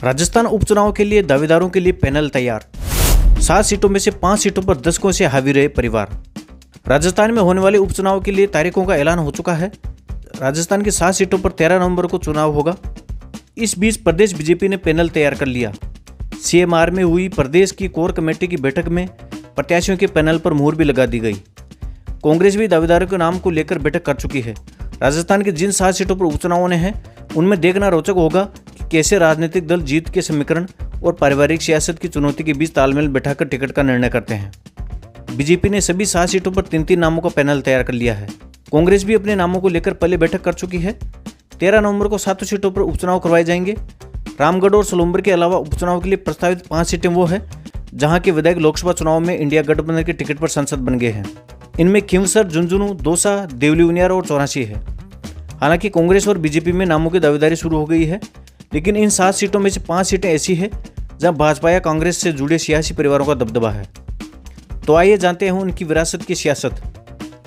राजस्थान उपचुनाव के लिए दावेदारों के लिए पैनल तैयार। 7 सीटों में से 5 सीटों पर दशकों से हावी रहे परिवार। राजस्थान में होने वाले उपचुनाव के लिए तारीखों का ऐलान हो चुका है। राजस्थान की 7 सीटों पर 13 नवंबर को चुनाव होगा। इस बीच प्रदेश बीजेपी ने पैनल तैयार कर लिया। सीएमआर में हुई प्रदेश की कोर कमेटी की बैठक में प्रत्याशियों के पैनल पर मुहर भी लगा दी गई। कांग्रेस भी दावेदारों के नाम को लेकर बैठक कर चुकी है। राजस्थान की जिन 7 सीटों पर उपचुनाव होने हैं उनमें देखना रोचक होगा कि कैसे राजनीतिक दल जीत के समीकरण और पारिवारिक सियासत की चुनौती के बीच तालमेल बैठाकर टिकट का निर्णय करते हैं। बीजेपी ने सभी 7 सीटों पर 3-3 नामों का पैनल तैयार कर लिया है। कांग्रेस भी अपने नामों को लेकर पहले बैठक कर चुकी है। 13 नवंबर को 7 सीटों पर उपचुनाव करवाए जाएंगे। रामगढ़ और सोलंबर के अलावा उपचुनाव के लिए प्रस्तावित 5 सीटें वो है जहां के विधायक लोकसभा चुनाव में इंडिया गठबंधन के टिकट पर सांसद बन गए हैं। इनमें खींवसर, झुंझुनू, दौसा, देवली उनियार और चौरासी है। हालांकि कांग्रेस और बीजेपी में नामों की दावेदारी शुरू हो गई है, लेकिन इन 7 सीटों में से 5 सीटें ऐसी है जहां भाजपा या कांग्रेस से जुड़े सियासी परिवारों का दबदबा है। तो आइए जानते हैं उनकी विरासत की सियासत।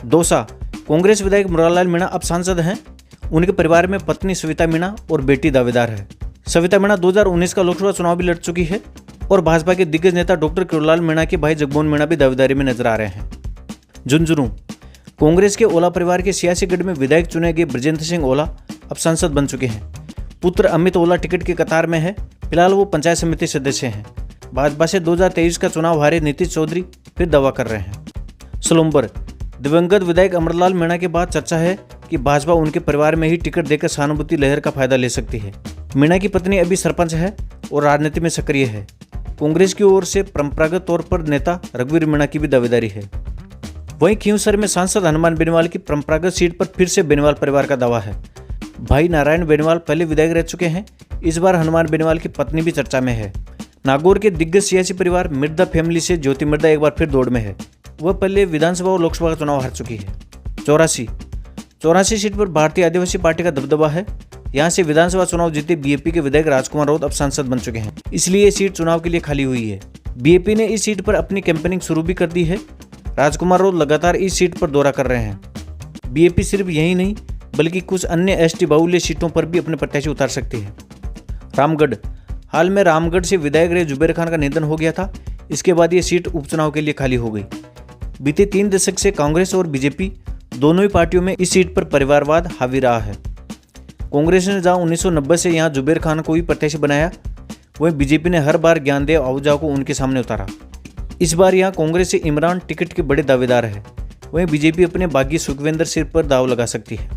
दौसा, कांग्रेस विधायक मुरारलाल मीणा अब सांसद हैं। उनके परिवार में पत्नी सविता मीणा और बेटी दावेदार है। सविता मीणा 2019 का लोकसभा चुनाव भी लड़ चुकी है और भाजपा के दिग्गज नेता डॉक्टर किरोड़लाल मीणा के भाई जगमोहन मीणा भी दावेदारी में नजर आ रहे हैं। झुंझुनू, कांग्रेस के ओला परिवार के सियासी गढ़ में विधायक चुने गए ब्रजेंद्र सिंह ओला अब सांसद बन चुके हैं। पुत्र अमित ओला टिकट की कतार में है। फिलहाल वो पंचायत समिति सदस्य हैं। भाजपा से 2023 का चुनाव हारे नीतीश चौधरी फिर दावा कर रहे हैं। सोलंबर, दिवंगत विधायक अमरलाल मीणा के बाद चर्चा है कि भाजपा उनके परिवार में ही टिकट देकर सहानुभूति लहर का फायदा ले सकती है। मीणा की पत्नी अभी सरपंच है और राजनीति में सक्रिय है। कांग्रेस की ओर से परंपरागत तौर पर नेता रघुवीर मीणा की भी दावेदारी है। वहीं खींवसर में सांसद हनुमान बेनीवाल की परंपरागत सीट पर फिर से बेनीवाल परिवार का दावा है। भाई नारायण बेनीवाल पहले विधायक रह चुके हैं। इस बार हनुमान बेनीवाल की पत्नी भी चर्चा में है। नागौर के दिग्गज सियासी परिवार मिर्दा फैमिली से ज्योति मिर्दा एक बार फिर दौड़ में है। वह पहले विधानसभा और लोकसभा का चुनाव हार चुकी है। चौरासी सीट पर भारतीय आदिवासी पार्टी का दबदबा है। यहां से विधानसभा चुनाव जीते बीएपी के विधायक राजकुमार राउत अब सांसद बन चुके हैं, इसलिए ये सीट चुनाव के लिए खाली हुई है। बीएपी ने इस सीट पर अपनी कैंपेनिंग शुरू भी कर दी है। राजकुमार राउत लगातार इस सीट पर दौरा कर रहे हैं। बीएपी सिर्फ यही नहीं बल्कि कुछ अन्य एसटी बाहुल्य सीटों पर भी अपने प्रत्याशी उतार सकती है। रामगढ़, हाल में रामगढ़ से विधायक रहे जुबेर खान का निधन हो गया था। इसके बाद ये सीट उपचुनाव के लिए खाली हो गई। बीते 3 दशक से कांग्रेस और बीजेपी दोनों ही पार्टियों में इस सीट पर परिवारवाद हावी रहा है। कांग्रेस ने जहां 1990 से यहां जुबेर खान को ही प्रत्याशी बनाया, वहीं बीजेपी ने हर बार ज्ञानदेव आहूजा को उनके सामने उतारा। इस बार यहां कांग्रेस से इमरान टिकट के बड़े दावेदार है। वहीं बीजेपी अपने बागी सुखविंदर सिंह पर दाव लगा सकती है।